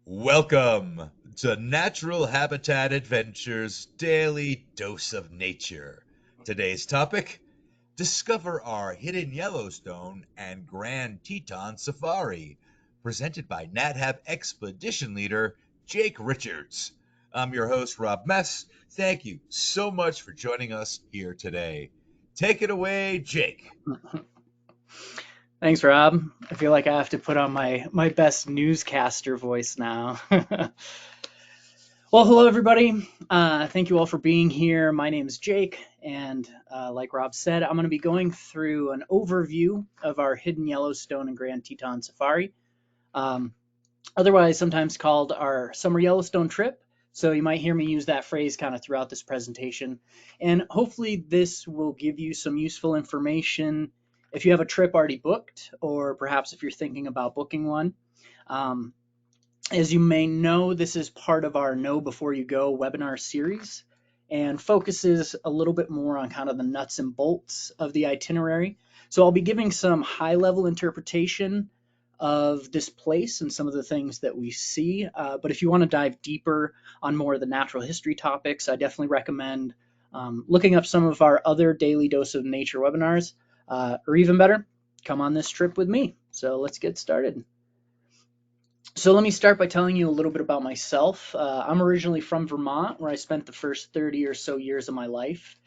Welcome to Natural Habitat Adventures Daily Dose of Nature. Today's topic: discover our hidden Yellowstone and Grand Teton Safari, presented by NatHab Expedition Leader Jake Richards. I'm your host, Rob Mess. Thank you so much for joining us here today. Take it away, Jake. Thanks, Rob. I feel like I have to put on my best newscaster voice now. Well, hello everybody. Thank you all for being here. My name is Jake, and like Rob said, I'm going to be going through an overview of our hidden Yellowstone and Grand Teton Safari, um, otherwise sometimes called our summer Yellowstone trip. So you might hear me use that phrase kind of throughout this presentation, and hopefully this will give you some useful information if you have a trip already booked, or perhaps if you're thinking about booking one. Um, as you may know, this is part of our Know Before You Go webinar series and focuses a little bit more on kind of the nuts and bolts of the itinerary. So I'll be giving some high-level interpretation of this place and some of the things that we see. But if you want to dive deeper on more of the natural history topics, I definitely recommend looking up some of our other Daily Dose of Nature webinars, or even better, come on this trip with me. So let's get started. So let me start by telling you a little bit about myself. I'm originally from Vermont, where I spent the first 30 or so years of my life.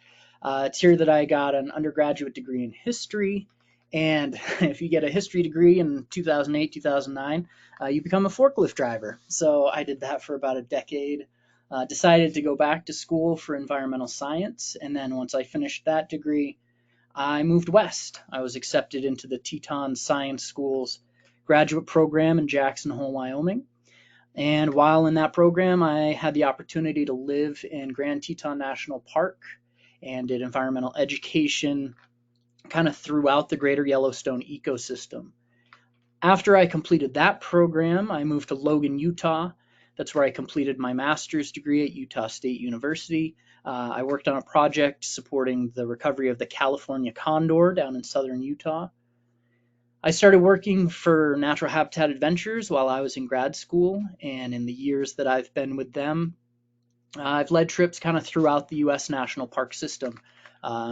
It's here that I got an undergraduate degree in history. And if you get a history degree in 2008, 2009, you become a forklift driver. So I did that for about a decade. Decided to go back to school for environmental science. And then once I finished that degree, I moved west. I was accepted into the Teton Science School's graduate program in Jackson Hole, Wyoming. And while in that program, I had the opportunity to live in Grand Teton National Park and did environmental education kind of throughout the greater Yellowstone ecosystem. After I completed that program, I moved to Logan, Utah. That's where I completed my master's degree at Utah State University. I worked on a project supporting the recovery of the California condor down in southern Utah. I started working for Natural Habitat Adventures while I was in grad school, and in the years that I've been with them, I've led trips kind of throughout the U.S. national park system,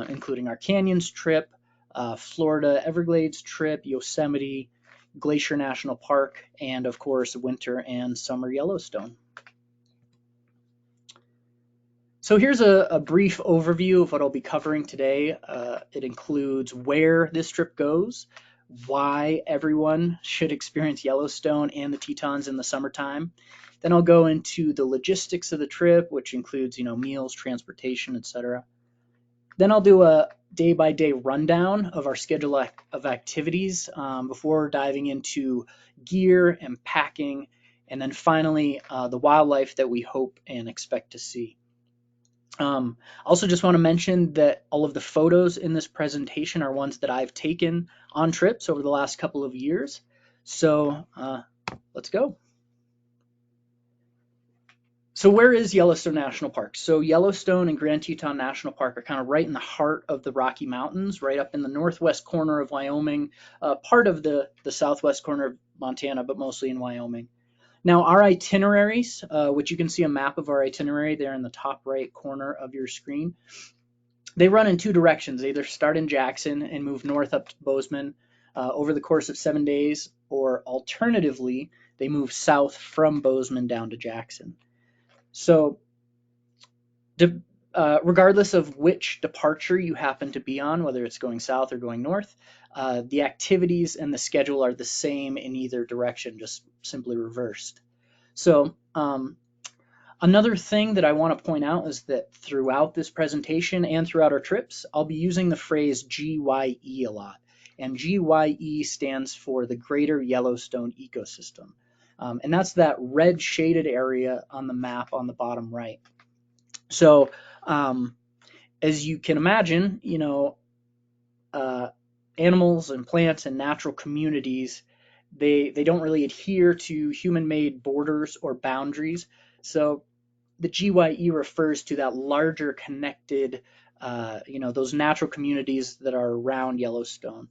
including our Canyons trip, Florida Everglades trip, Yosemite, Glacier National Park, and of course, winter and summer Yellowstone. So here's a brief overview of what I'll be covering today. It includes where this trip goes, why everyone should experience Yellowstone and the Tetons in the summertime. Then I'll go into the logistics of the trip, which includes, meals, transportation, etc. Then I'll do a day-by-day rundown of our schedule of activities before diving into gear and packing, and then finally the wildlife that we hope and expect to see. Also just want to mention that all of the photos in this presentation are ones that I've taken on trips over the last couple of years. So let's go. So where is Yellowstone National Park? So Yellowstone and Grand Teton National Park are kind of right in the heart of the Rocky Mountains, right up in the northwest corner of Wyoming, part of the southwest corner of Montana, but mostly in Wyoming. Now, our itineraries, which you can see a map of our itinerary there in the top right corner of your screen, they run in two directions. They either start in Jackson and move north up to Bozeman over the course of 7 days, or alternatively, they move south from Bozeman down to Jackson. So regardless of which departure you happen to be on, whether it's going south or going north, the activities and the schedule are the same in either direction, just simply reversed. So another thing that I want to point out is that throughout this presentation and throughout our trips, I'll be using the phrase GYE a lot. And GYE stands for the Greater Yellowstone Ecosystem. And that's that red shaded area on the map on the bottom right. So as you can imagine, animals and plants and natural communities, they don't really adhere to human-made borders or boundaries. So the GYE refers to that larger connected, those natural communities that are around Yellowstone.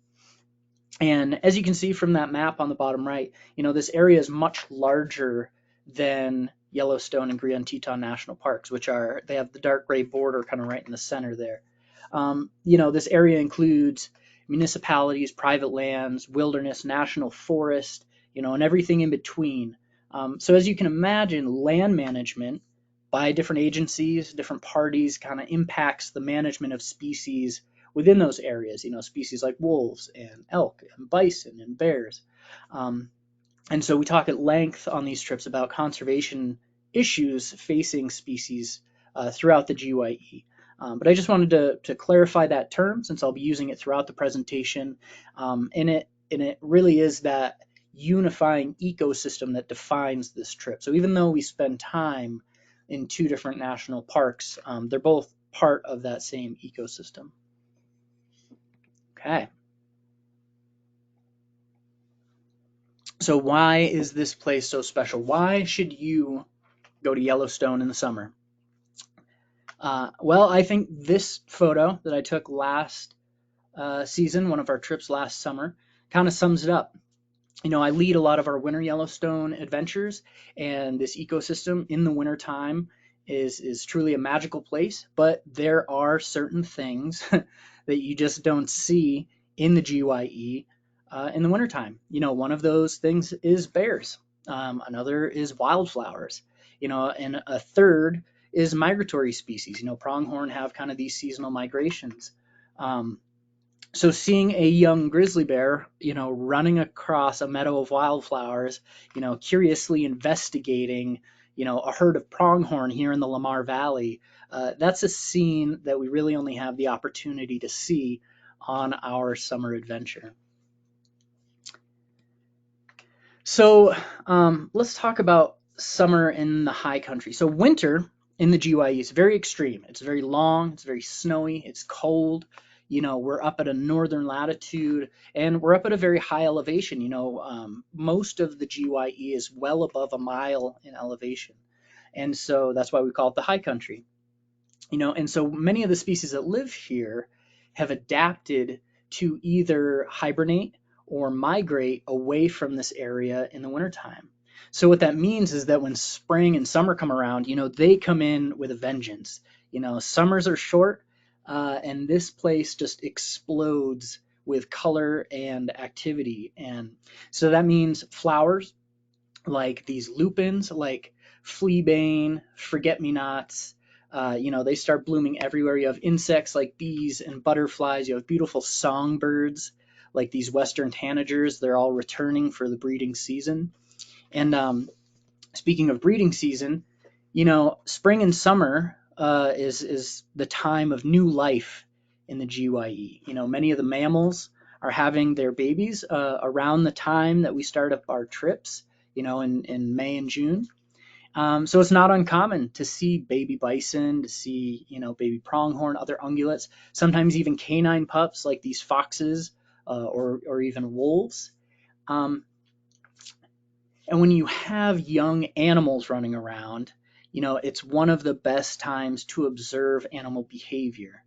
And as you can see from that map on the bottom right, this area is much larger than Yellowstone and Grand Teton National Parks, they have the dark gray border kind of right in the center there. This area includes municipalities, private lands, wilderness, national forest, and everything in between. So as you can imagine, land management by different agencies, different parties kind of impacts the management of species within those areas, species like wolves and elk and bison and bears. And so we talk at length on these trips about conservation issues facing species throughout the GYE. But I just wanted to clarify that term since I'll be using it throughout the presentation. And it really is that unifying ecosystem that defines this trip. So even though we spend time in two different national parks, they're both part of that same ecosystem. Okay. So why is this place so special? Why should you go to Yellowstone in the summer? Well, I think this photo that I took last season, one of our trips last summer, kind of sums it up. I lead a lot of our winter Yellowstone adventures, and this ecosystem in the wintertime is truly a magical place, but there are certain things that you just don't see in the GYE in the wintertime. One of those things is bears. Another is wildflowers, and a third is migratory species. Pronghorn have kind of these seasonal migrations. So seeing a young grizzly bear, running across a meadow of wildflowers, curiously investigating, a herd of pronghorn here in the Lamar Valley, that's a scene that we really only have the opportunity to see on our summer adventure. So let's talk about summer in the high country. So winter in the GYE is very extreme. It's very long, it's very snowy, it's cold. We're up at a northern latitude and we're up at a very high elevation. Most of the GYE is well above a mile in elevation. And so that's why we call it the high country. And so many of the species that live here have adapted to either hibernate or migrate away from this area in the wintertime. So what that means is that when spring and summer come around, they come in with a vengeance. Summers are short, and this place just explodes with color and activity. And so that means flowers like these lupins, like fleabane, forget-me-nots, they start blooming everywhere. You have insects like bees and butterflies. You have beautiful songbirds like these western tanagers. They're all returning for the breeding season. And speaking of breeding season, spring and summer is the time of new life in the GYE. Many of the mammals are having their babies around the time that we start up our trips, in May and June. So it's not uncommon to see baby bison, to see, baby pronghorn, other ungulates, sometimes even canine pups like these foxes or even wolves. And when you have young animals running around, it's one of the best times to observe animal behavior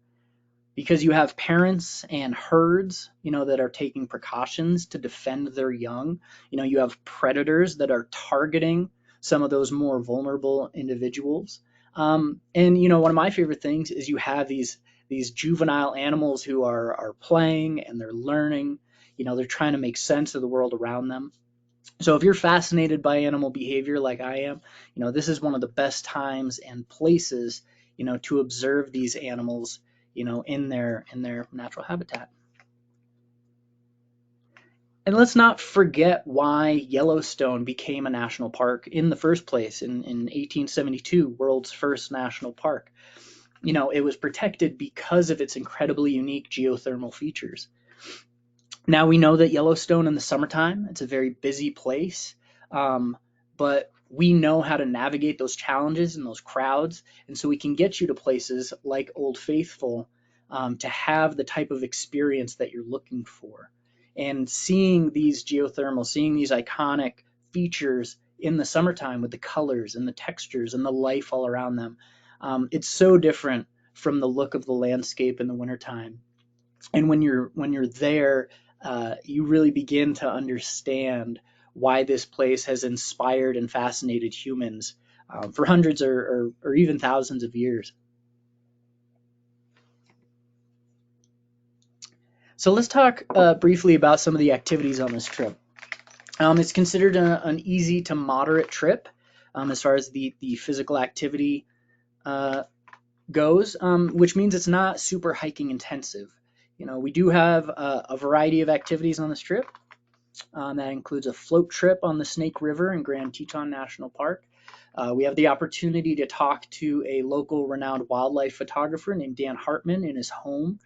because you have parents and herds, that are taking precautions to defend their young. You have predators that are targeting some of those more vulnerable individuals. And one of my favorite things is you have these juvenile animals who are playing and they're learning. They're trying to make sense of the world around them. So if you're fascinated by animal behavior like I am, this is one of the best times and places, to observe these animals, in their natural habitat. And let's not forget why Yellowstone became a national park in the first place in 1872, world's first national park. It was protected because of its incredibly unique geothermal features. Now we know that Yellowstone in the summertime, it's a very busy place, but we know how to navigate those challenges and those crowds, and so we can get you to places like Old Faithful to have the type of experience that you're looking for. And seeing these geothermal, seeing these iconic features in the summertime with the colors and the textures and the life all around them, it's so different from the look of the landscape in the wintertime. And when you're there, you really begin to understand why this place has inspired and fascinated humans for hundreds or even thousands of years. So let's talk briefly about some of the activities on this trip. It's considered an easy to moderate trip as far as the physical activity goes, which means it's not super hiking intensive. We do have a variety of activities on this trip. That includes a float trip on the Snake River in Grand Teton National Park. We have the opportunity to talk to a local renowned wildlife photographer named Dan Hartman in his home.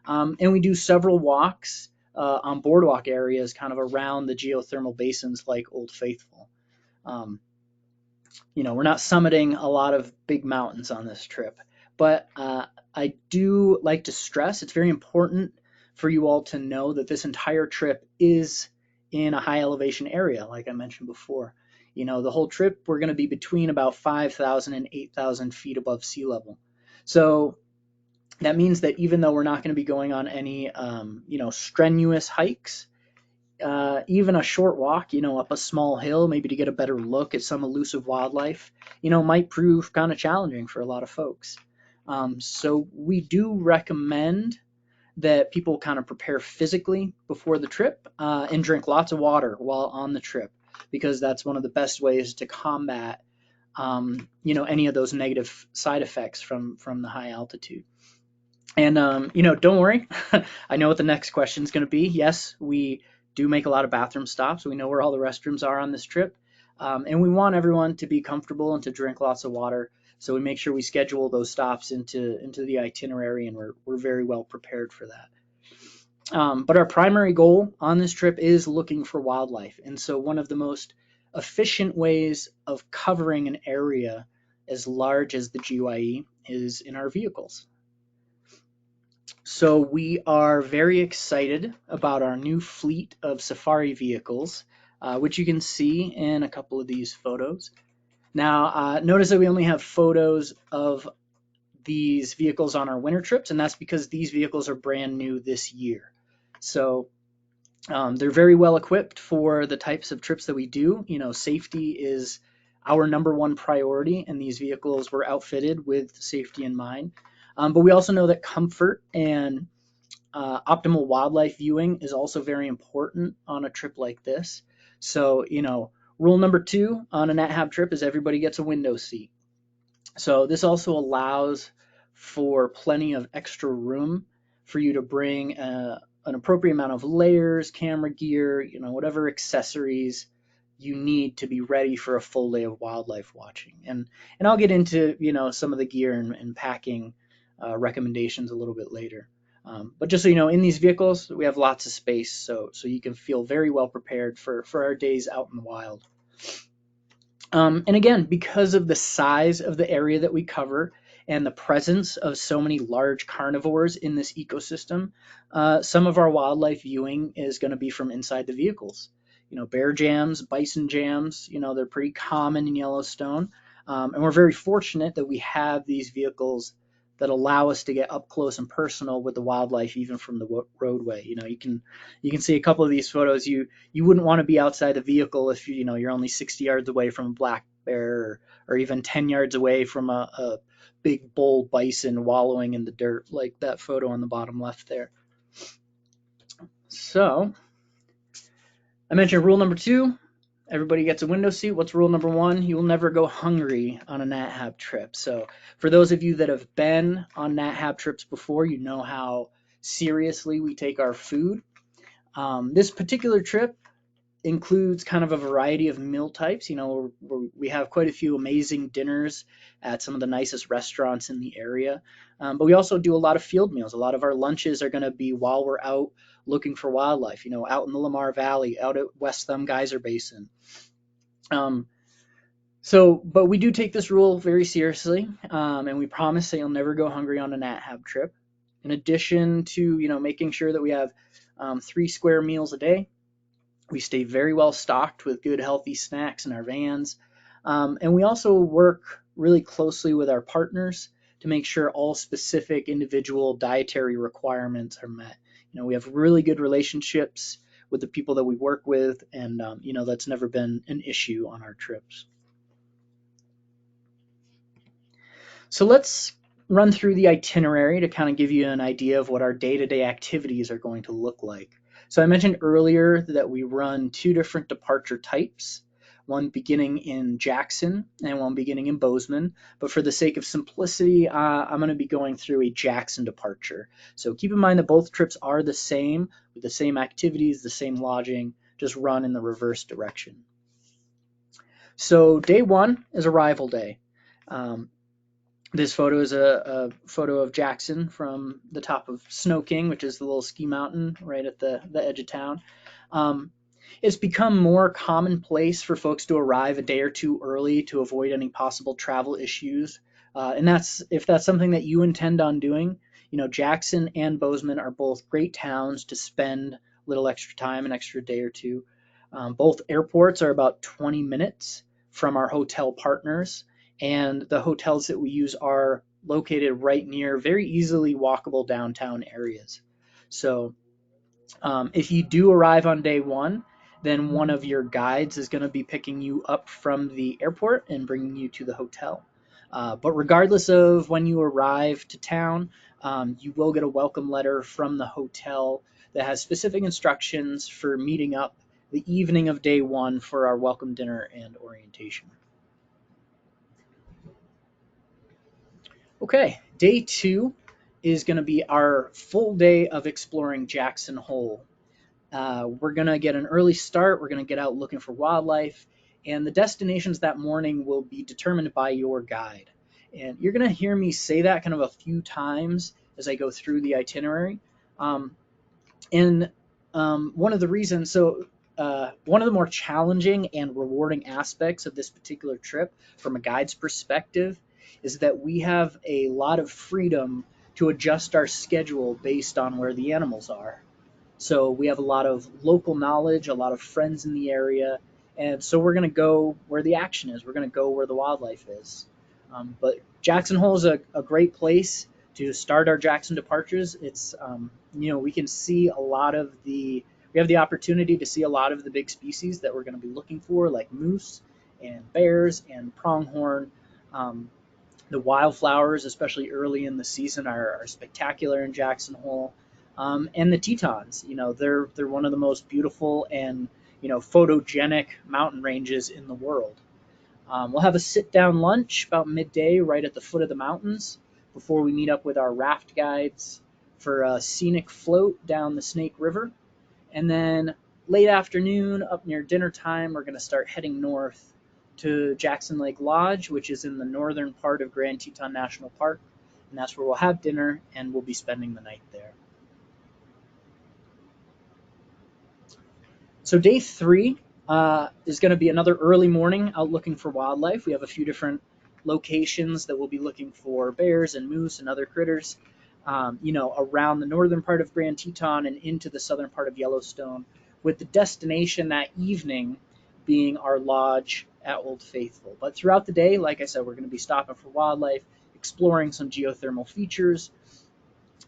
And we do several walks on boardwalk areas kind of around the geothermal basins like Old Faithful. We're not summiting a lot of big mountains on this trip, but I do like to stress it's very important for you all to know that this entire trip is in a high elevation area, like I mentioned before. The whole trip, we're going to be between about 5,000 and 8,000 feet above sea level. So that means that even though we're not going to be going on any, strenuous hikes, even a short walk, up a small hill, maybe to get a better look at some elusive wildlife, might prove kind of challenging for a lot of folks. So we do recommend that people kind of prepare physically before the trip and drink lots of water while on the trip, because that's one of the best ways to combat, any of those negative side effects from the high altitude. And, don't worry. I know what the next question is going to be. Yes, we do make a lot of bathroom stops. We know where all the restrooms are on this trip. And we want everyone to be comfortable and to drink lots of water. So we make sure we schedule those stops into the itinerary, and we're very well prepared for that. But our primary goal on this trip is looking for wildlife. And so one of the most efficient ways of covering an area as large as the GYE is in our vehicles. So we are very excited about our new fleet of safari vehicles, which you can see in a couple of these photos. Now, notice that we only have photos of these vehicles on our winter trips, and that's because these vehicles are brand new this year. So they're very well equipped for the types of trips that we do. Safety is our number one priority, and these vehicles were outfitted with safety in mind. But we also know that comfort and optimal wildlife viewing is also very important on a trip like this. So, rule number 2 on a NatHab trip is everybody gets a window seat. So this also allows for plenty of extra room for you to bring an appropriate amount of layers, camera gear, whatever accessories you need to be ready for a full day of wildlife watching. And I'll get into, some of the gear and packing recommendations a little bit later. But just so you know, in these vehicles, we have lots of space, so you can feel very well prepared for our days out in the wild. And again, because of the size of the area that we cover and the presence of so many large carnivores in this ecosystem, some of our wildlife viewing is going to be from inside the vehicles. Bear jams, bison jams, they're pretty common in Yellowstone. And we're very fortunate that we have these vehicles that allow us to get up close and personal with the wildlife, even from the roadway. You can see a couple of these photos. You wouldn't want to be outside the vehicle if you're only 60 yards away from a black bear, or even 10 yards away from a big bull bison wallowing in the dirt, like that photo on the bottom left there. So I mentioned rule number 2. Everybody gets a window seat. What's rule number 1? You will never go hungry on a NatHab trip. So for those of you that have been on NatHab trips before, you know how seriously we take our food. This particular trip includes kind of a variety of meal types. We have quite a few amazing dinners at some of the nicest restaurants in the area. But we also do a lot of field meals. A lot of our lunches are going to be while we're out looking for wildlife, out in the Lamar Valley, out at West Thumb Geyser Basin. But we do take this rule very seriously, and we promise that you'll never go hungry on a NatHab trip. In addition to, making sure that we have 3 square meals a day, we stay very well stocked with good, healthy snacks in our vans. And we also work really closely with our partners to make sure all specific individual dietary requirements are met. We have really good relationships with the people that we work with, and that's never been an issue on our trips. So let's run through the itinerary to kind of give you an idea of what our day-to-day activities are going to look like. So I mentioned earlier that we run 2 different departure types, one beginning in Jackson and one beginning in Bozeman. But for the sake of simplicity, I'm going to be going through a Jackson departure. So keep in mind that both trips are the same, with the same activities, the same lodging, just run in the reverse direction. So day 1 is arrival day. This photo is a photo of Jackson from the top of Snow King, which is the little ski mountain right at the edge of town. It's become more commonplace for folks to arrive a day or 2 early to avoid any possible travel issues. And if that's something that you intend on doing, Jackson and Bozeman are both great towns to spend a little extra time, an extra day or 2. Both airports are about 20 minutes from our hotel partners, and the hotels that we use are located right near very easily walkable downtown areas. So if you do arrive on day 1, then one of your guides is going to be picking you up from the airport and bringing you to the hotel. But regardless of when you arrive to town, you will get a welcome letter from the hotel that has specific instructions for meeting up the evening of day 1 for our welcome dinner and orientation. Okay, day 2 is going to be our full day of exploring Jackson Hole. We're going to get an early start. We're going to get out looking for wildlife, and the destinations that morning will be determined by your guide. And you're going to hear me say that kind of a few times as I go through the itinerary. And one of the reasons, one of the more challenging and rewarding aspects of this particular trip from a guide's perspective is that we have a lot of freedom to adjust our schedule based on where the animals are. So we have a lot of local knowledge, a lot of friends in the area, and so we're going to go where the action is. We're going to go where the wildlife is. But Jackson Hole is a great place to start our Jackson departures. It's, we can see we have the opportunity to see a lot of the big species that we're going to be looking for, like moose and bears and pronghorn. The wildflowers, especially early in the season, are spectacular in Jackson Hole. And the Tetons, they're one of the most beautiful and photogenic mountain ranges in the world. We'll have a sit-down lunch about midday right at the foot of the mountains before we meet up with our raft guides for a scenic float down the Snake River. And then late afternoon, up near dinner time, we're going to start heading north to Jackson Lake Lodge, which is in the northern part of Grand Teton National Park. And that's where we'll have dinner, and we'll be spending the night there. So day 3 is going to be another early morning out looking for wildlife. We have a few different locations that we'll be looking for bears and moose and other critters, around the northern part of Grand Teton and into the southern part of Yellowstone, with the destination that evening being our lodge at Old Faithful. But throughout the day, like I said, we're going to be stopping for wildlife, exploring some geothermal features,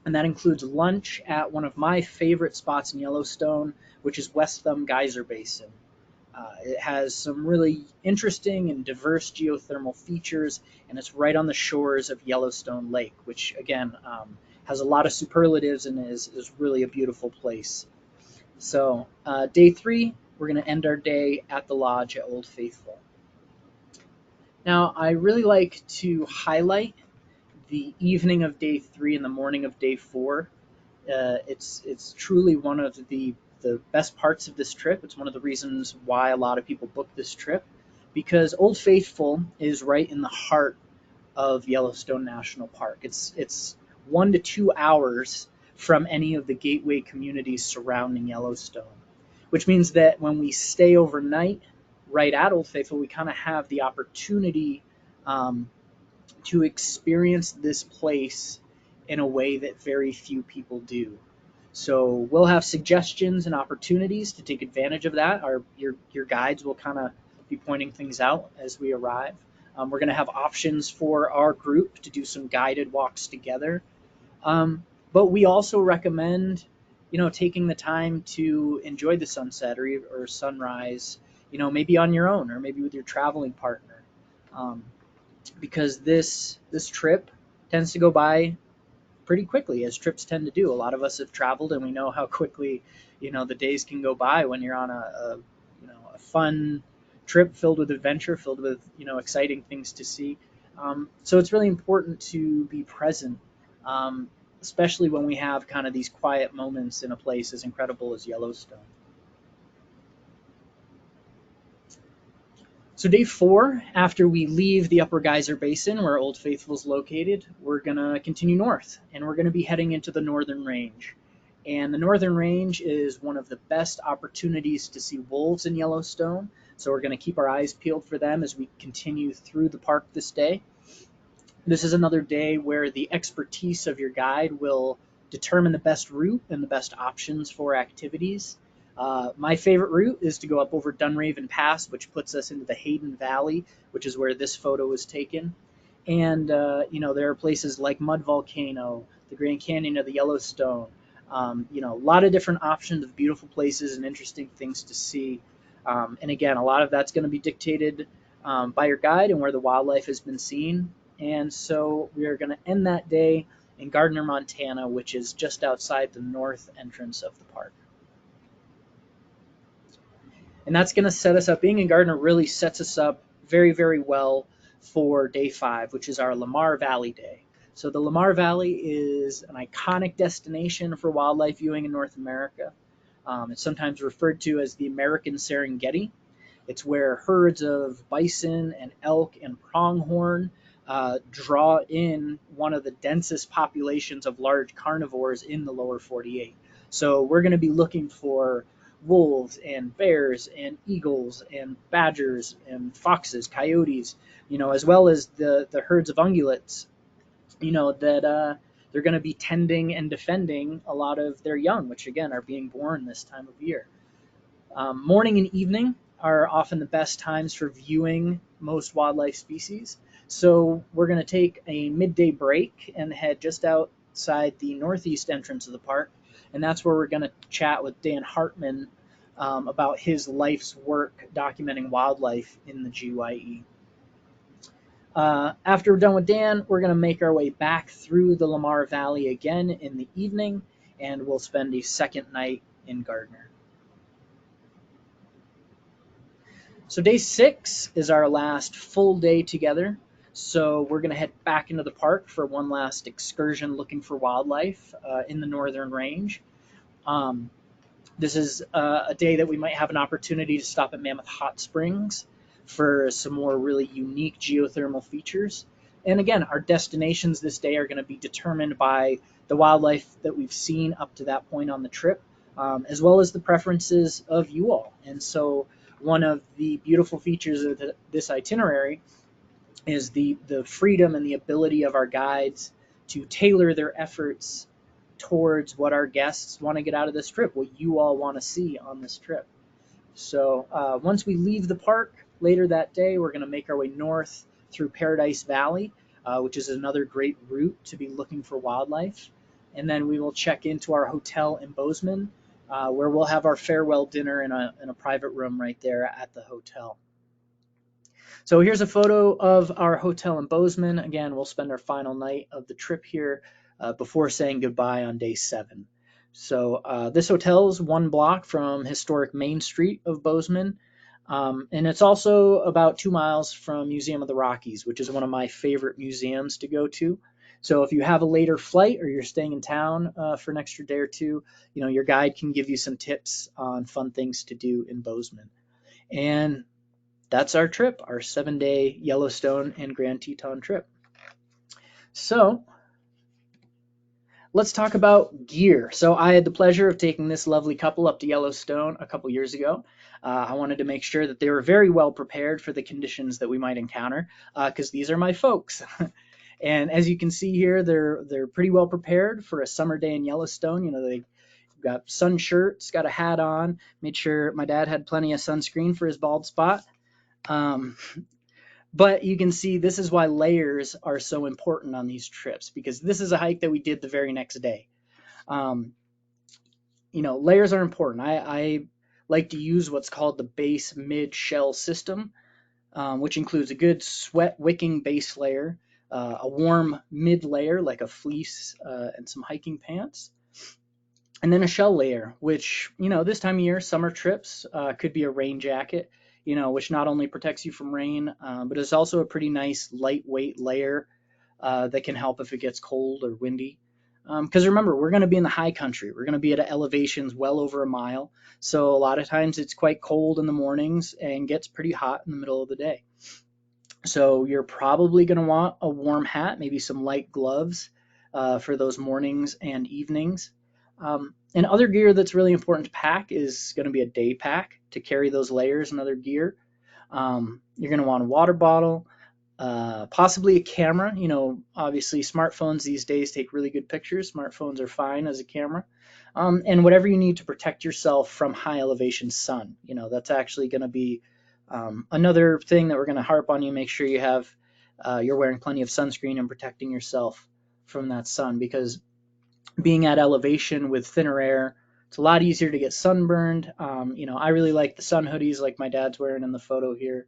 and that includes lunch at one of my favorite spots in Yellowstone, which is West Thumb Geyser Basin. It has some really interesting and diverse geothermal features, and it's right on the shores of Yellowstone Lake, which, again, has a lot of superlatives and is really a beautiful place. So day 3, we're going to end our day at the lodge at Old Faithful. Now, I really like to highlight the evening of day 3 and the morning of day 4. It's truly one of the best parts of this trip. It's one of the reasons why a lot of people book this trip, because Old Faithful is right in the heart of Yellowstone National Park. It's 1 to 2 hours from any of the gateway communities surrounding Yellowstone, which means that when we stay overnight right at Old Faithful, we kind of have the opportunity to experience this place in a way that very few people do. So we'll have suggestions and opportunities to take advantage of that. Your guides will kind of be pointing things out as we arrive. We're going to have options for our group to do some guided walks together. But we also recommend taking the time to enjoy the sunset or sunrise, maybe on your own or maybe with your traveling partner, um, because this trip tends to go by pretty quickly, as trips tend to do. A lot of us have traveled, and we know how quickly, the days can go by when you're on a fun trip filled with adventure, filled with, exciting things to see. So it's really important to be present, um, especially when we have kind of these quiet moments in a place as incredible as Yellowstone. So day 4, after we leave the Upper Geyser Basin where Old Faithful is located, we're going to continue north, and we're going to be heading into the Northern Range. And the Northern Range is one of the best opportunities to see wolves in Yellowstone, so we're going to keep our eyes peeled for them as we continue through the park this day. This is another day where the expertise of your guide will determine the best route and the best options for activities. My favorite route is to go up over Dunraven Pass, which puts us into the Hayden Valley, which is where this photo was taken. And, there are places like Mud Volcano, the Grand Canyon of the Yellowstone, a lot of different options of beautiful places and interesting things to see. And again, a lot of that's going to be dictated by your guide and where the wildlife has been seen. And so we are going to end that day in Gardner, Montana, which is just outside the north entrance of the park. And that's going to set us up. Being in Gardner really sets us up very, very well for day 5, which is our Lamar Valley day. So the Lamar Valley is an iconic destination for wildlife viewing in North America. It's sometimes referred to as the American Serengeti. It's where herds of bison and elk and pronghorn draw in one of the densest populations of large carnivores in the lower 48. So we're going to be looking for wolves and bears and eagles and badgers and foxes, coyotes, as well as the herds of ungulates, that they're going to be tending and defending a lot of their young, which again are being born this time of year. Morning and evening are often the best times for viewing most wildlife species. So we're going to take a midday break and head just outside the northeast entrance of the park. And that's where we're going to chat with Dan Hartman about his life's work documenting wildlife in the GYE. After we're done with Dan, we're going to make our way back through the Lamar Valley again in the evening, and we'll spend a second night in Gardner. So day 6 is our last full day together. So we're going to head back into the park for one last excursion looking for wildlife in the Northern Range. This is a day that we might have an opportunity to stop at Mammoth Hot Springs for some more really unique geothermal features. And again, our destinations this day are going to be determined by the wildlife that we've seen up to that point on the trip, as well as the preferences of you all. And so one of the beautiful features of this itinerary is the freedom and the ability of our guides to tailor their efforts towards what our guests want to get out of this trip, what you all want to see on this trip. So once we leave the park later that day, we're going to make our way north through Paradise Valley, which is another great route to be looking for wildlife. And then we will check into our hotel in Bozeman, where we'll have our farewell dinner in a private room right there at the hotel. So here's a photo of our hotel in Bozeman. Again, we'll spend our final night of the trip here before saying goodbye on day 7. So this hotel is 1 block from historic Main Street of Bozeman. And it's also about 2 miles from Museum of the Rockies, which is one of my favorite museums to go to. So if you have a later flight or you're staying in town for an extra day or two, your guide can give you some tips on fun things to do in Bozeman. And that's our trip, our 7-day Yellowstone and Grand Teton trip. So let's talk about gear. So I had the pleasure of taking this lovely couple up to Yellowstone a couple years ago. I wanted to make sure that they were very well prepared for the conditions that we might encounter, because these are my folks. And as you can see here, they're pretty well prepared for a summer day in Yellowstone. They got sun shirts, got a hat on, made sure my dad had plenty of sunscreen for his bald spot. But you can see this is why layers are so important on these trips, because this is a hike that we did the very next day. layers are important. I like to use what's called the base mid shell system, which includes a good sweat wicking base layer, a warm mid layer like a fleece and some hiking pants, and then a shell layer, which, this time of year, summer trips, could be a rain jacket, which not only protects you from rain, but is also a pretty nice lightweight layer that can help if it gets cold or windy. Because remember, we're going to be in the high country. We're going to be at elevations well over a mile. So a lot of times it's quite cold in the mornings and gets pretty hot in the middle of the day. So you're probably going to want a warm hat, maybe some light gloves for those mornings and evenings. And other gear that's really important to pack is going to be a day pack to carry those layers and other gear. You're going to want a water bottle, possibly a camera. Obviously smartphones these days take really good pictures. Smartphones are fine as a camera. And whatever you need to protect yourself from high elevation sun. That's actually going to be another thing that we're going to harp on. You make sure you're wearing plenty of sunscreen and protecting yourself from that sun, because being at elevation with thinner air, it's a lot easier to get sunburned. I really like the sun hoodies like my dad's wearing in the photo here.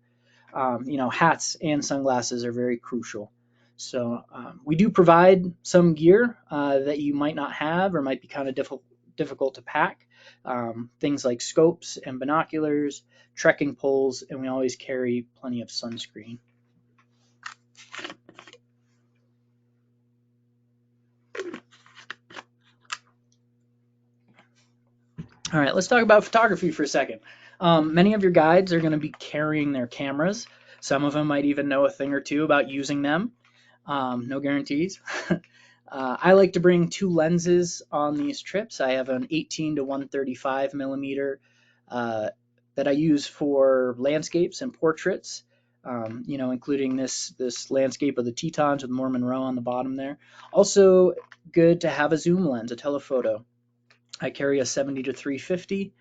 Hats and sunglasses are very crucial. So we do provide some gear that you might not have or might be kind of difficult to pack. Things like scopes and binoculars, trekking poles, and we always carry plenty of sunscreen. All right, let's talk about photography for a second. Many of your guides are going to be carrying their cameras. Some of them might even know a thing or two about using them. No guarantees. I like to bring 2 lenses on these trips. I have an 18 to 135 millimeter that I use for landscapes and portraits, including this landscape of the Tetons with more Monroe on the bottom there. Also good to have a zoom lens, a telephoto. I carry a 70 to 350,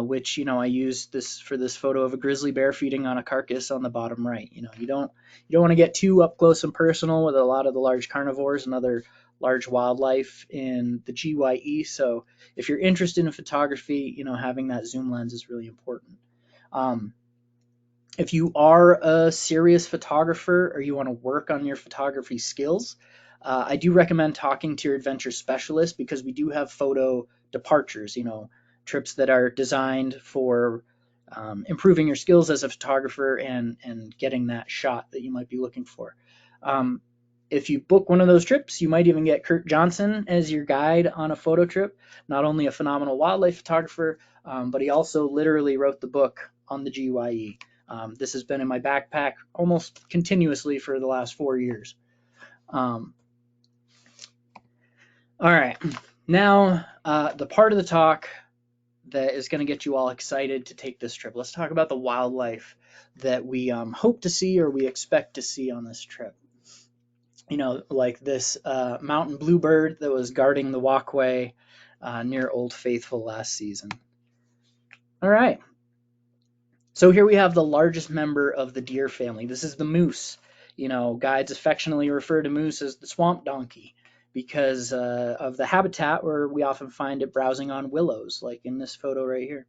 which, I use this for this photo of a grizzly bear feeding on a carcass on the bottom right. You don't want to get too up close and personal with a lot of the large carnivores and other large wildlife in the GYE. So if you're interested in photography, having that zoom lens is really important. If you are a serious photographer or you want to work on your photography skills, I do recommend talking to your adventure specialist, because we do have photo departures, trips that are designed for improving your skills as a photographer and getting that shot that you might be looking for. If you book one of those trips, you might even get Kurt Johnson as your guide on a photo trip. Not only a phenomenal wildlife photographer, but he also literally wrote the book on the GYE. This has been in my backpack almost continuously for the last 4 years. All right, now the part of the talk that is going to get you all excited to take this trip. Let's talk about the wildlife that we hope to see or we expect to see on this trip. Like this mountain bluebird that was guarding the walkway near Old Faithful last season. All right. So here we have the largest member of the deer family. This is the moose. Guides affectionately refer to moose as the swamp donkey, because of the habitat where we often find it browsing on willows, like in this photo right here.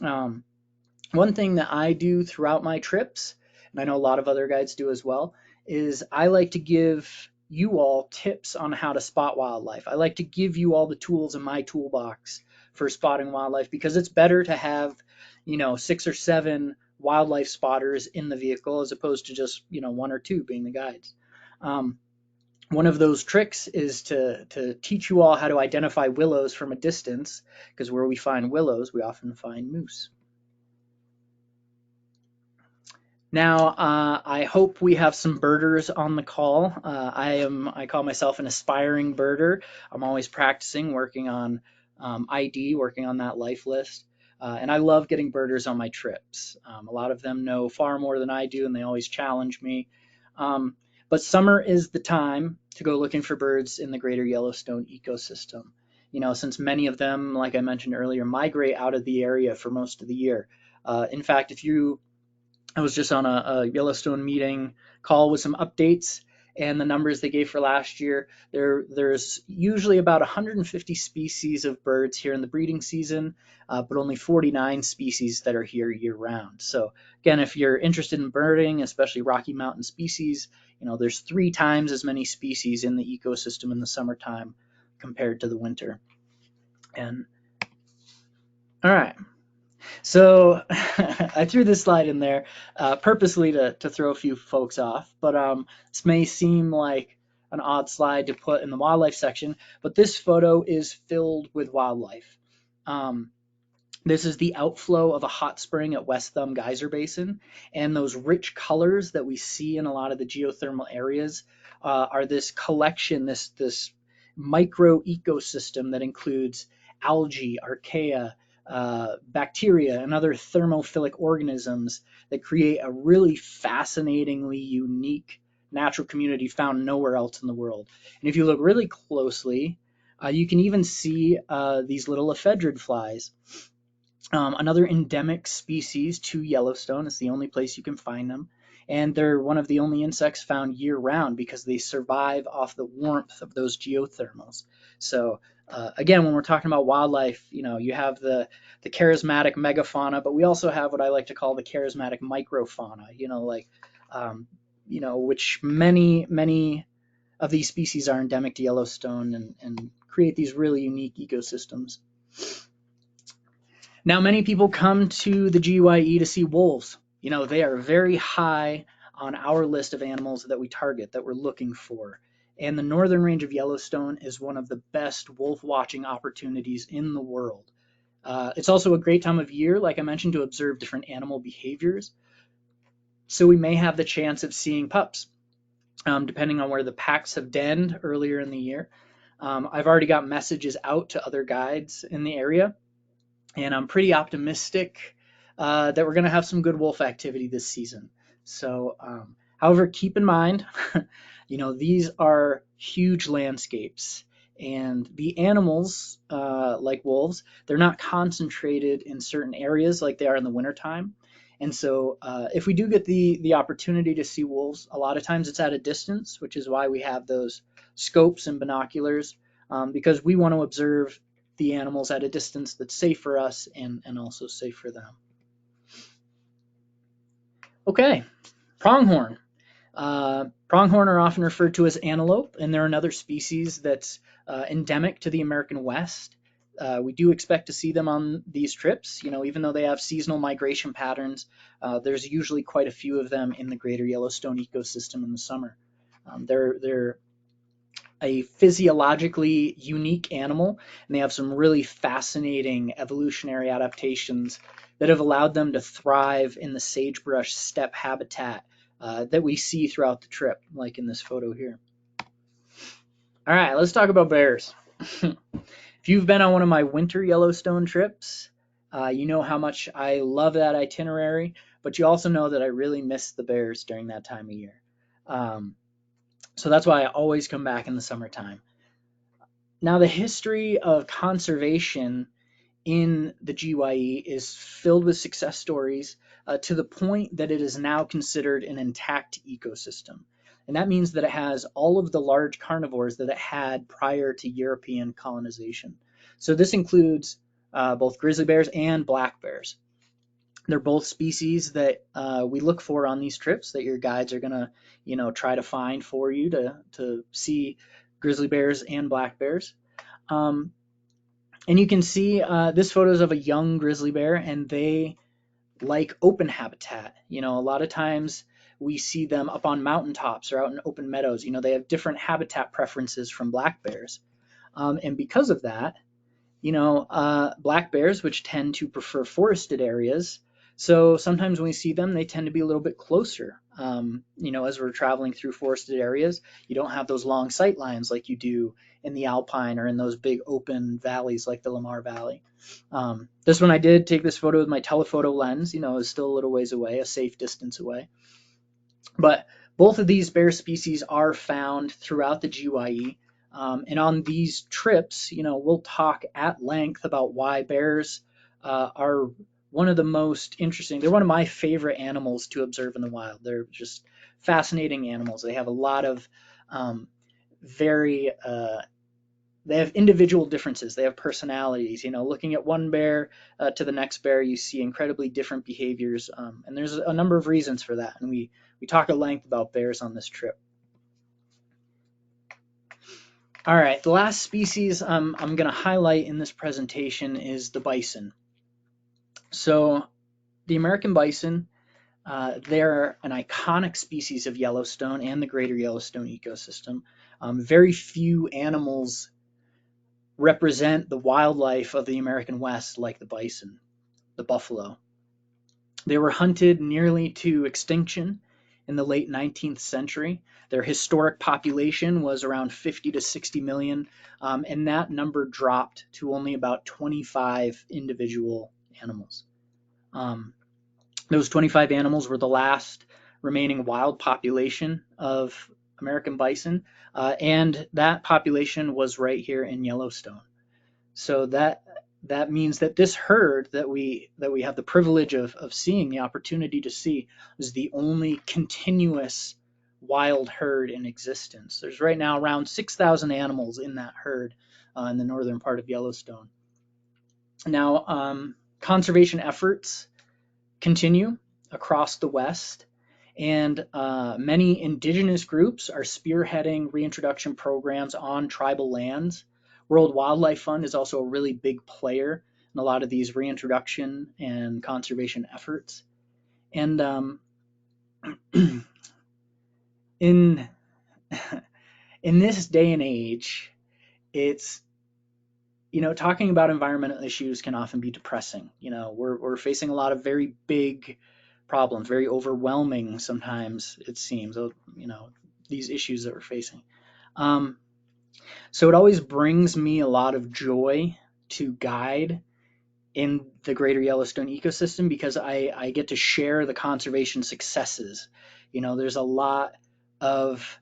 One thing that I do throughout my trips, and I know a lot of other guides do as well, is I like to give you all tips on how to spot wildlife. I like to give you all the tools in my toolbox for spotting wildlife, because it's better to have 6 or 7 wildlife spotters in the vehicle as opposed to just 1 or 2 being the guides. One of those tricks is to teach you all how to identify willows from a distance, because where we find willows, we often find moose. Now, I hope we have some birders on the call. I call myself an aspiring birder. I'm always practicing, working on ID, working on that life list. And I love getting birders on my trips. A lot of them know far more than I do, and they always challenge me. But summer is the time to go looking for birds in the greater Yellowstone ecosystem. Since many of them, like I mentioned earlier, migrate out of the area for most of the year. In fact, I was just on a Yellowstone meeting call with some updates, and the numbers they gave for last year, there's usually about 150 species of birds here in the breeding season, but only 49 species that are here year round. So again, if you're interested in birding, especially Rocky Mountain species, there's 3 times as many species in the ecosystem in the summertime compared to the winter. And all right, so I threw this slide in there purposely to throw a few folks off, but this may seem like an odd slide to put in the wildlife section, but this photo is filled with wildlife. This is the outflow of a hot spring at West Thumb Geyser Basin, and those rich colors that we see in a lot of the geothermal areas are this collection, this micro ecosystem that includes algae, archaea, bacteria, and other thermophilic organisms that create a really fascinatingly unique natural community found nowhere else in the world. And if you look really closely, you can even see these little ephedrid flies. Another endemic species to Yellowstone. It's the only place you can find them. And they're one of the only insects found year round because they survive off the warmth of those geothermals. So again, when we're talking about wildlife, you have the charismatic megafauna, but we also have what I like to call the charismatic microfauna, which many of these species are endemic to Yellowstone and create these really unique ecosystems. Now, many people come to the GYE to see wolves. They are very high on our list of animals that we target, that we're looking for. And the northern range of Yellowstone is one of the best wolf watching opportunities in the world. It's also a great time of year, like I mentioned, to observe different animal behaviors. So we may have the chance of seeing pups, depending on where the packs have denned earlier in the year. I've already got messages out to other guides in the area, and I'm pretty optimistic that we're going to have some good wolf activity this season. So, however, keep in mind, these are huge landscapes, and the animals, like wolves, they're not concentrated in certain areas like they are in the wintertime. And so if we do get the opportunity to see wolves, a lot of times it's at a distance, which is why we have those scopes and binoculars, because we want to observe the animals at a distance that's safe for us and also safe for them. Okay, pronghorn. Pronghorn are often referred to as antelope, and they're another species that's endemic to the American West. We do expect to see them on these trips. Even though they have seasonal migration patterns, there's usually quite a few of them in the greater Yellowstone ecosystem in the summer. They're a physiologically unique animal, and they have some really fascinating evolutionary adaptations that have allowed them to thrive in the sagebrush steppe habitat that we see throughout the trip, like in this photo here. All right, let's talk about bears. If you've been on one of my winter Yellowstone trips, you know how much I love that itinerary, but you also know that I really miss the bears during that time of year. So that's why I always come back in the summertime. Now, the history of conservation in the GYE is filled with success stories to the point that it is now considered an intact ecosystem. And that means that it has all of the large carnivores that it had prior to European colonization. So this includes both grizzly bears and black bears. They're both species that we look for on these trips, that your guides are going to, try to find for you to see grizzly bears and black bears. And you can see this photo is of a young grizzly bear, and they like open habitat. A lot of times we see them up on mountaintops or out in open meadows. They have different habitat preferences from black bears. And because of that, black bears, which tend to prefer forested areas, so sometimes when we see them, they tend to be a little bit closer. As we're traveling through forested areas, you don't have those long sight lines like you do in the Alpine or in those big open valleys like the Lamar Valley. This one I did take this photo with my telephoto lens, is still a little ways away, a safe distance away. But both of these bear species are found throughout the GYE. And on these trips, we'll talk at length about why bears are one of the most interesting. They're one of my favorite animals to observe in the wild. They're just fascinating animals. They have a lot of very they have individual differences. They have personalities. Looking at one bear to the next bear, you see incredibly different behaviors, and there's a number of reasons for that. And we talk at length about bears on this trip. All right, the last species I'm going to highlight in this presentation is the bison. So the American bison, they're an iconic species of Yellowstone and the greater Yellowstone ecosystem. Very few animals represent the wildlife of the American West like the bison, the buffalo. They were hunted nearly to extinction in the late 19th century. Their historic population was around 50 to 60 million, and that number dropped to only about 25 individual animals. Those 25 animals were the last remaining wild population of American bison, and that population was right here in Yellowstone. So that means that this herd that we have the privilege of seeing, the opportunity to see, is the only continuous wild herd in existence. There's right now around 6,000 animals in that herd in the northern part of Yellowstone. Now, conservation efforts continue across the West, and many indigenous groups are spearheading reintroduction programs on tribal lands. World Wildlife Fund is also a really big player in a lot of these reintroduction and conservation efforts. And in this day and age, it's talking about environmental issues can often be depressing. We're facing a lot of very big problems, very overwhelming sometimes it seems. These issues that we're facing. So it always brings me a lot of joy to guide in the greater Yellowstone ecosystem because I get to share the conservation successes. There's a lot of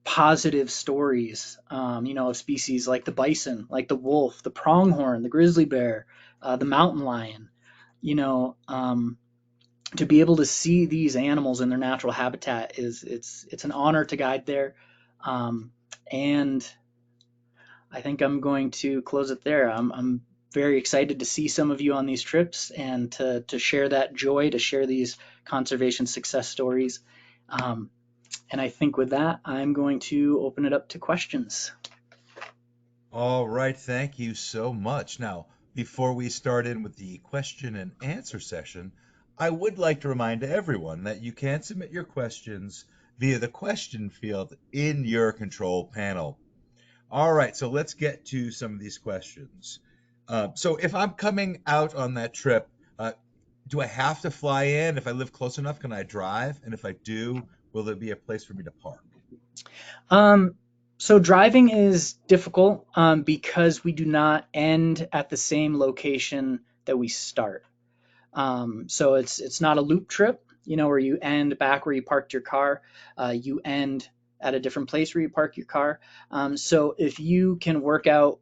positive stories, of species like the bison, like the wolf, the pronghorn, the grizzly bear, the mountain lion. To be able to see these animals in their natural habitat it's an honor to guide there, and I think I'm going to close it there. I'm very excited to see some of you on these trips and to share that joy, to share these conservation success stories. And I think with that, I'm going to open it up to questions. All right, thank you so much. Now, before we start in with the question and answer session, I would like to remind everyone that you can submit your questions via the question field in your control panel. All right, so let's get to some of these questions. So if I'm coming out on that trip, do I have to fly in? If I live close enough, can I drive? And if I do, will there be a place for me to park? So driving is difficult because we do not end at the same location that we start. So it's not a loop trip, where you end back where you parked your car. You end at a different place where you park your car. So if you can work out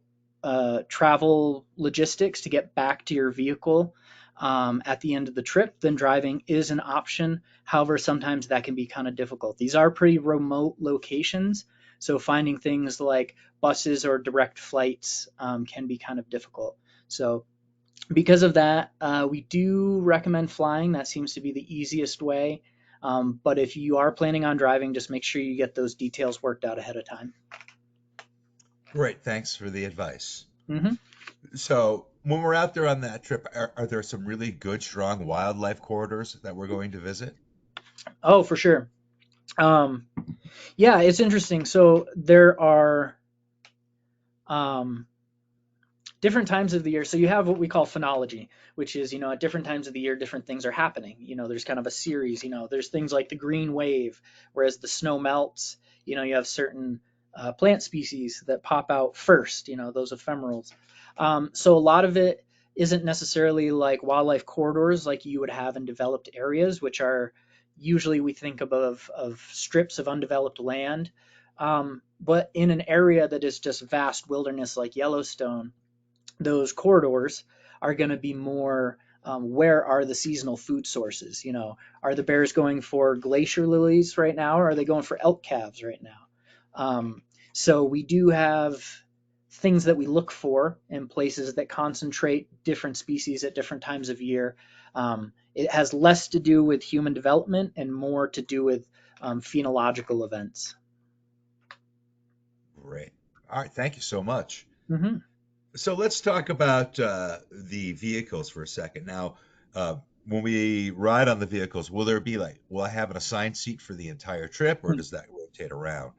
travel logistics to get back to your vehicle at the end of the trip, then driving is an option. However, sometimes that can be kind of difficult. These are pretty remote locations, so finding things like buses or direct flights can be kind of difficult. So because of that, we do recommend flying. That seems to be the easiest way. But if you are planning on driving, just make sure you get those details worked out ahead of time. Great, thanks for the advice. Mm-hmm. So when we're out there on that trip, are there some really good, strong wildlife corridors that we're going to visit? Oh, for sure. Yeah, it's interesting. So there are different times of the year. So you have what we call phenology, which is, at different times of the year, different things are happening. There's kind of a series, there's things like the green wave, whereas the snow melts, you have certain plant species that pop out first, those ephemerals. So a lot of it isn't necessarily like wildlife corridors like you would have in developed areas, which are usually we think of strips of undeveloped land. But in an area that is just vast wilderness like Yellowstone, those corridors are going to be more where are the seasonal food sources? Are the bears going for glacier lilies right now, or are they going for elk calves right now? So we do have things that we look for in places that concentrate different species at different times of year. It has less to do with human development and more to do with phenological events. Great. All right, thank you so much. Mm-hmm. So let's talk about the vehicles for a second. Now, uh, when we ride on the vehicles, will there be like, will I have an assigned seat for the entire trip, or does that rotate around?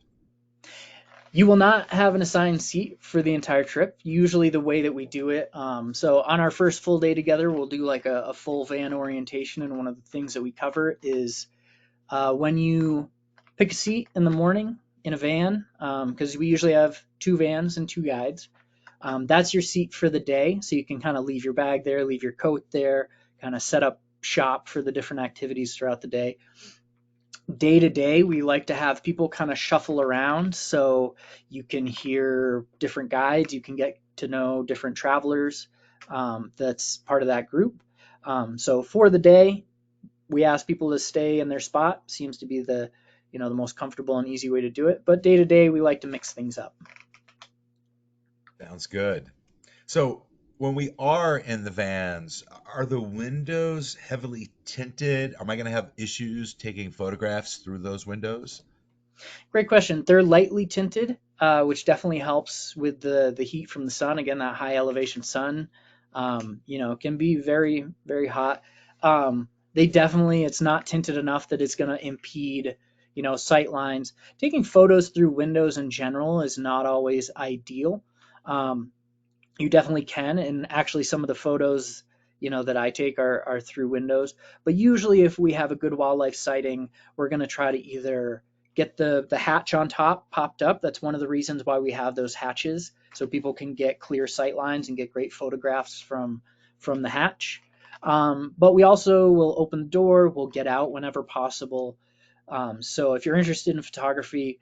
You will not have an assigned seat for the entire trip. Usually, the way that we do it, so on our first full day together, we'll do like a full van orientation. And one of the things that we cover is when you pick a seat in the morning in a van, because we usually have two vans and two guides. That's your seat for the day. So you can kind of leave your bag there, leave your coat there, kind of set up shop for the different activities throughout the day. Day to day, we like to have people kind of shuffle around so you can hear different guides, you can get to know different travelers that's part of that group. So for the day, we ask people to stay in their spot. Seems to be the most comfortable and easy way to do it. But day to day, we like to mix things up. Sounds good. So when we are in the vans, are the windows heavily tinted? Am I going to have issues taking photographs through those windows? Great question. They're lightly tinted, which definitely helps with the heat from the sun. Again, that high elevation sun, can be very very hot. They definitely it's not tinted enough that it's going to impede sight lines. Taking photos through windows in general is not always ideal. Um, you definitely can, and actually some of the photos that I take are through windows. But usually if we have a good wildlife sighting, we're going to try to either get the hatch on top popped up. That's one of the reasons why we have those hatches, so people can get clear sight lines and get great photographs from the hatch. But we also will open the door, we'll get out whenever possible. So if you're interested in photography,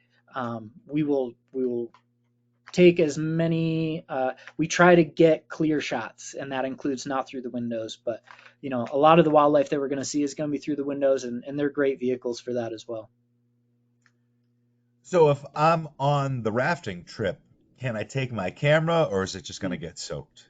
we will take as many we try to get clear shots, and that includes not through the windows, but a lot of the wildlife that we're going to see is going to be through the windows, and they're great vehicles for that as well. So if I'm on the rafting trip, can I take my camera or is it just going to get soaked?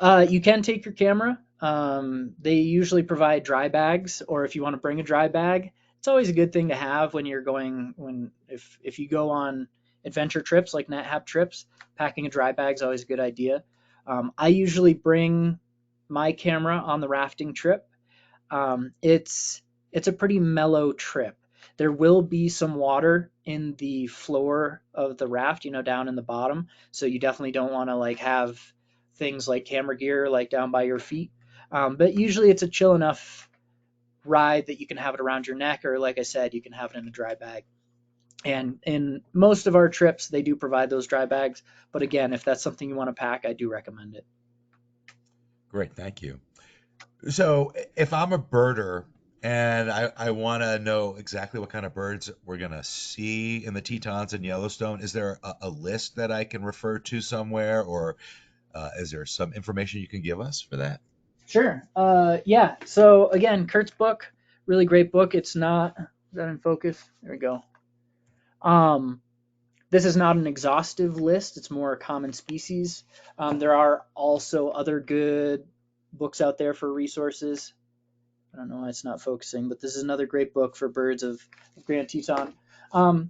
You can take your camera. They usually provide dry bags, or if you want to bring a dry bag, it's always a good thing to have when you're going when if you go on adventure trips like NetHab trips. Packing a dry bag is always a good idea. I usually bring my camera on the rafting trip. It's a pretty mellow trip. There will be some water in the floor of the raft, down in the bottom. So you definitely don't want to like have things like camera gear like down by your feet. But usually it's a chill enough ride that you can have it around your neck, or like I said, you can have it in a dry bag. And in most of our trips, they do provide those dry bags. But again, if that's something you want to pack, I do recommend it. Great, thank you. So if I'm a birder and I want to know exactly what kind of birds we're going to see in the Tetons and Yellowstone, is there a list that I can refer to somewhere, or is there some information you can give us for that? Sure. Yeah. So again, Kurt's book, really great book. It's not, is that in focus? There we go. Um, this is not an exhaustive list. It's more common species. There are also other good books out there for resources. I don't know why it's not focusing, but this is another great book for birds of Grand Teton. Um,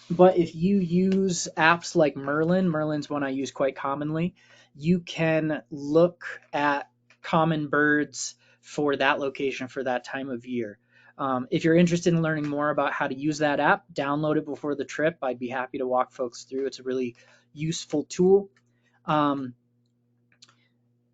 but if you use apps like Merlin's one I use quite commonly, you can look at common birds for that location for that time of year. If you're interested in learning more about how to use that app, download it before the trip. I'd be happy to walk folks through. It's a really useful tool. Um,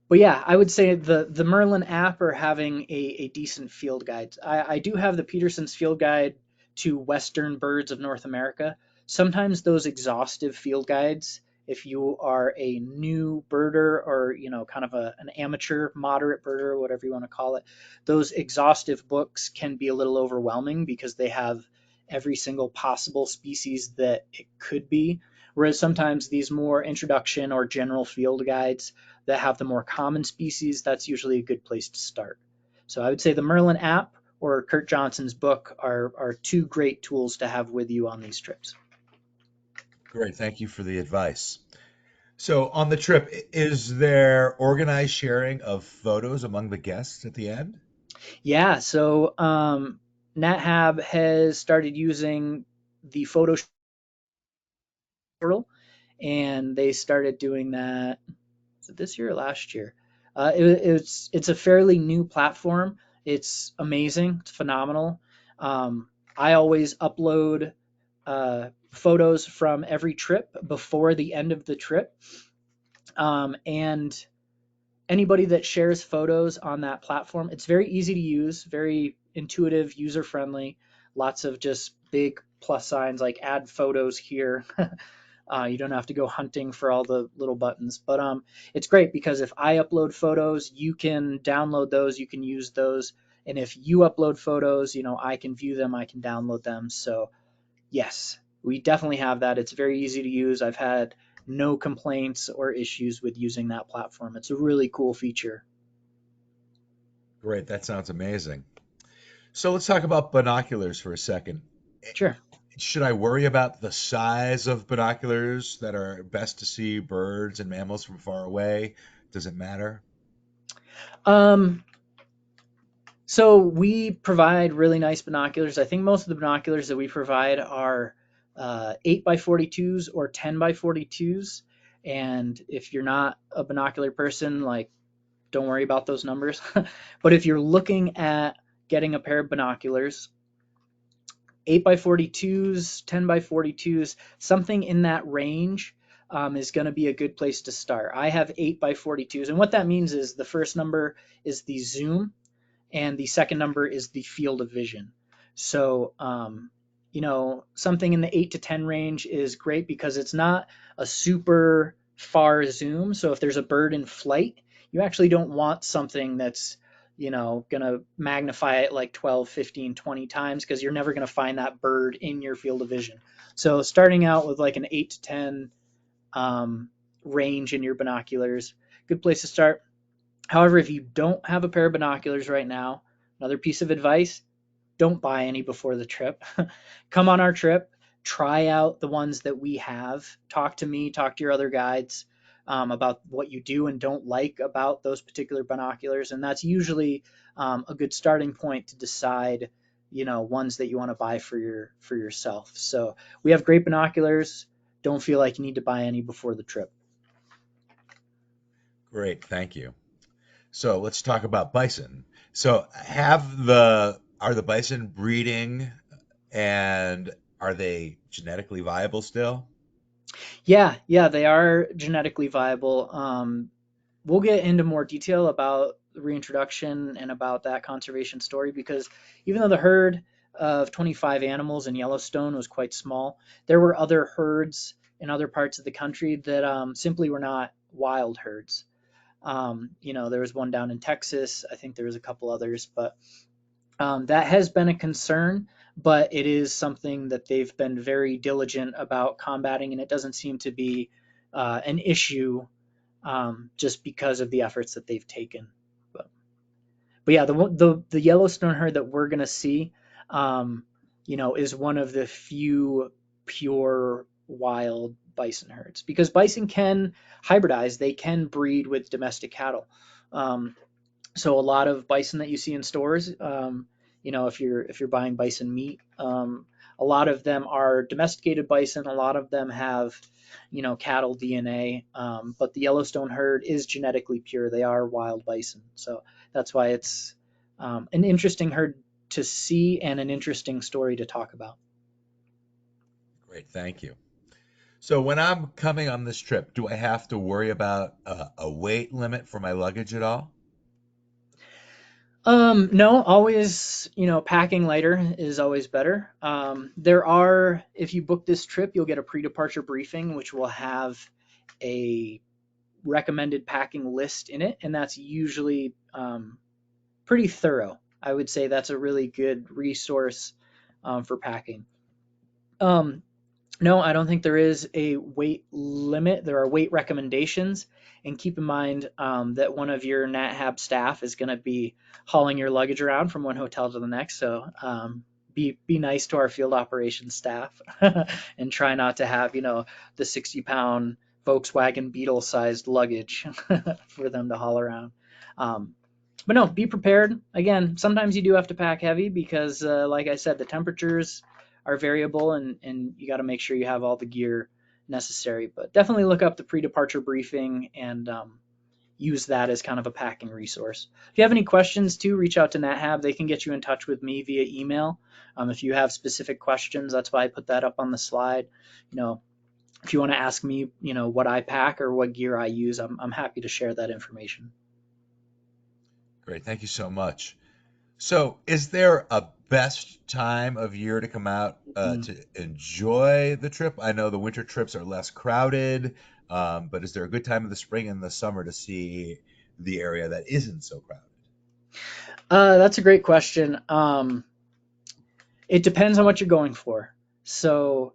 but yeah, I would say the Merlin app are having a decent field guide. I do have the Peterson's field guide to Western birds of North America. Sometimes those exhaustive field guides, if you are a new birder or kind of an amateur moderate birder, whatever you want to call it, those exhaustive books can be a little overwhelming because they have every single possible species that it could be. Whereas sometimes these more introduction or general field guides that have the more common species, that's usually a good place to start. So I would say the Merlin app or Kurt Johnson's book are two great tools to have with you on these trips. Great. Thank you for the advice. So, on the trip, is there organized sharing of photos among the guests at the end? Yeah, so NatHab has started using the photo portal, and they started doing that. Was it this year or last year? It's a fairly new platform. It's amazing. It's phenomenal. I always upload photos from every trip before the end of the trip, and anybody that shares photos on that platform, it's very easy to use, very intuitive, user friendly. Lots of just big plus signs like add photos here. You don't have to go hunting for all the little buttons, but it's great because if I upload photos, you can download those, you can use those, and if you upload photos, I can view them, I can download them. So yes, we definitely have that. It's very easy to use. I've had no complaints or issues with using that platform. It's a really cool feature. Great. That sounds amazing. So, let's talk about binoculars for a second. Sure. Should I worry about the size of binoculars that are best to see birds and mammals from far away? Does it matter? Um, so we provide really nice binoculars. I think most of the binoculars that we provide are 8 by 42s or 10 by 42s. And if you're not a binocular person, like, don't worry about those numbers. But if you're looking at getting a pair of binoculars, 8 by 42s, 10 by 42s, something in that range is going to be a good place to start. I have 8 by 42s, and what that means is the first number is the zoom, and the second number is the field of vision. So, something in the 8 to 10 range is great because it's not a super far zoom. So, if there's a bird in flight, you actually don't want something that's going to magnify it like 12, 15, 20 times because you're never going to find that bird in your field of vision. So, starting out with like an 8 to 10 range in your binoculars, good place to start. However, if you don't have a pair of binoculars right now, another piece of advice, don't buy any before the trip. Come on our trip, try out the ones that we have. Talk to me, talk to your other guides about what you do and don't like about those particular binoculars. And that's usually a good starting point to decide, ones that you want to buy for yourself. So we have great binoculars. Don't feel like you need to buy any before the trip. Great. Thank you. So, let's talk about bison. So, are the bison breeding and are they genetically viable still? Yeah, they are genetically viable. We'll get into more detail about the reintroduction and about that conservation story because even though the herd of 25 animals in Yellowstone was quite small, there were other herds in other parts of the country that simply were not wild herds. There was one down in Texas. I think there was a couple others, but that has been a concern, but it is something that they've been very diligent about combating, and it doesn't seem to be an issue just because of the efforts that they've taken. But, but yeah, the Yellowstone herd that we're gonna see, is one of the few pure wild bison herds because bison can hybridize; they can breed with domestic cattle. Um, so a lot of bison that you see in stores, if you're buying bison meat, a lot of them are domesticated bison. A lot of them have, cattle DNA. But the Yellowstone herd is genetically pure. They are wild bison. So that's why it's an interesting herd to see and an interesting story to talk about. Great. Thank you. So, when I'm coming on this trip, do I have to worry about a weight limit for my luggage at all? No, always, packing lighter is always better. If you book this trip, you'll get a pre-departure briefing, which will have a recommended packing list in it, and that's usually pretty thorough. I would say that's a really good resource for packing. Um, no, I don't think there is a weight limit. There are weight recommendations. And keep in mind that one of your NatHab staff is going to be hauling your luggage around from one hotel to the next. So be nice to our field operations staff and try not to have, the 60-pound Volkswagen Beetle sized luggage for them to haul around. Um, but no, be prepared. Again, sometimes you do have to pack heavy because, like I said, the temperatures are variable, and you got to make sure you have all the gear necessary. But definitely look up the pre-departure briefing and use that as kind of a packing resource. If you have any questions too, reach out to NatHab. They can get you in touch with me via email. If you have specific questions, that's why I put that up on the slide. If you want to ask me, what I pack or what gear I use, I'm happy to share that information. Great. Thank you so much. So, is there a best time of year to come out Mm. to enjoy the trip? I know the winter trips are less crowded, but is there a good time of the spring and the summer to see the area that isn't so crowded? That's a great question. It depends on what you're going for. So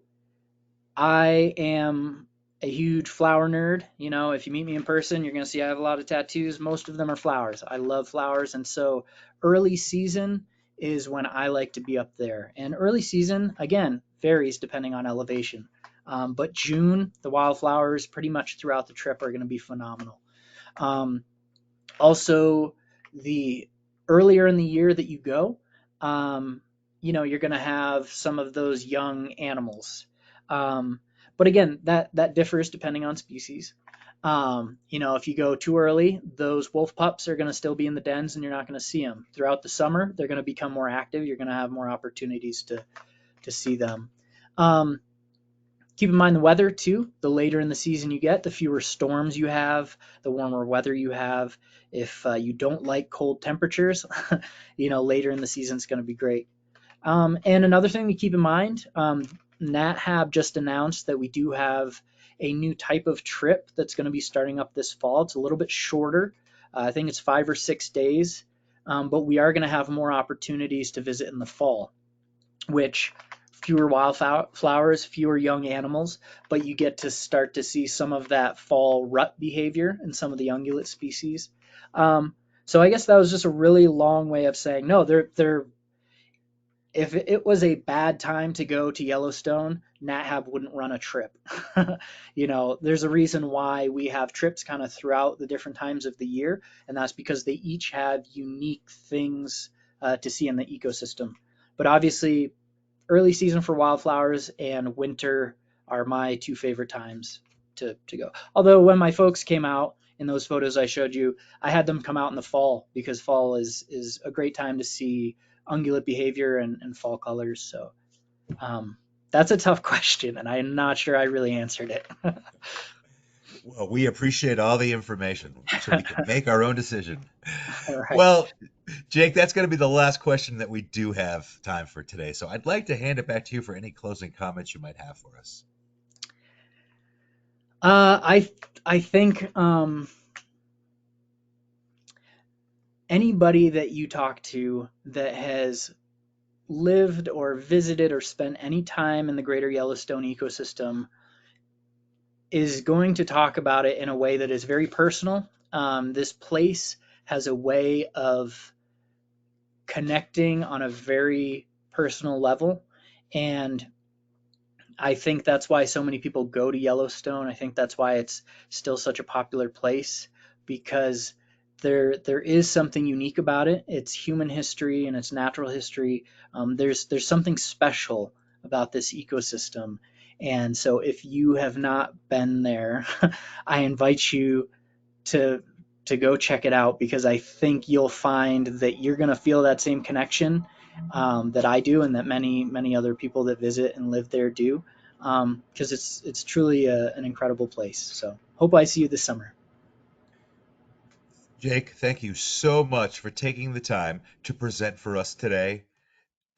I am a huge flower nerd. If you meet me in person, you're going to see I have a lot of tattoos. Most of them are flowers. I love flowers. And so early season is when I like to be up there. And early season, again, varies depending on elevation. But June, the wildflowers pretty much throughout the trip are going to be phenomenal. Um, Also, the earlier in the year that you go, you're going to have some of those young animals. Um, but again, that differs depending on species. If you go too early, those wolf pups are going to still be in the dens and you're not going to see them. Throughout the summer, they're going to become more active. You're going to have more opportunities to see them. Um, Keep in mind the weather too. The later in the season you get, the fewer storms you have, the warmer weather you have. If you don't like cold temperatures, later in the season it's going to be great. And another thing to keep in mind, NatHab just announced that we do have a new type of trip that's going to be starting up this fall. It's a little bit shorter. I think it's 5 or 6 days, but we are going to have more opportunities to visit in the fall, which fewer wildflowers, fewer young animals, but you get to start to see some of that fall rut behavior in some of the ungulate species. So I guess that was just a really long way of saying no. They're if it was a bad time to go to Yellowstone, NatHab wouldn't run a trip. There's a reason why we have trips kind of throughout the different times of the year, and that's because they each have unique things to see in the ecosystem. But obviously, early season for wildflowers and winter are my two favorite times to go. Although when my folks came out in those photos I showed you, I had them come out in the fall because fall is a great time to see ungulate behavior and fall colors. So that's a tough question, and I'm not sure I really answered it. Well, we appreciate all the information so we can make our own decision. All right. Well, Jake, that's going to be the last question that we do have time for today. So I'd like to hand it back to you for any closing comments you might have for us. I think anybody that you talk to that has lived or visited or spent any time in the greater Yellowstone ecosystem is going to talk about it in a way that is very personal. This place has a way of connecting on a very personal level. And I think that's why so many people go to Yellowstone. I think that's why it's still such a popular place because there is something unique about it. It's human history and it's natural history. There's something special about this ecosystem. And so if you have not been there, I invite you to to go check it out because I think you'll find that you're going to feel that same connection that I do and that many other people that visit and live there do because it's truly an incredible place. So hope I see you this summer. Jake, thank you so much for taking the time to present for us today.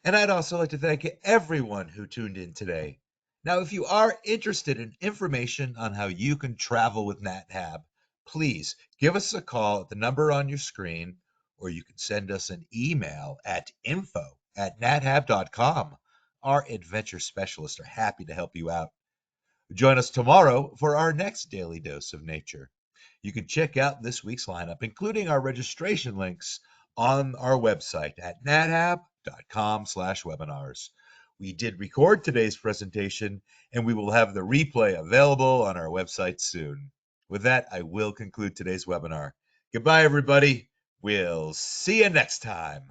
And I'd also like to thank everyone who tuned in today. Now, if you are interested in information on how you can travel with NatHab, please give us a call at the number on your screen, or you can send us an email at info@nathab.com. Our adventure specialists are happy to help you out. Join us tomorrow for our next daily dose of nature. You can check out this week's lineup, including our registration links, on our website at nathab.com. www.tetonsummit.com/webinars. We did record today's presentation, and we will have the replay available on our website soon. With that, I will conclude today's webinar. Goodbye, everybody. We'll see you next time.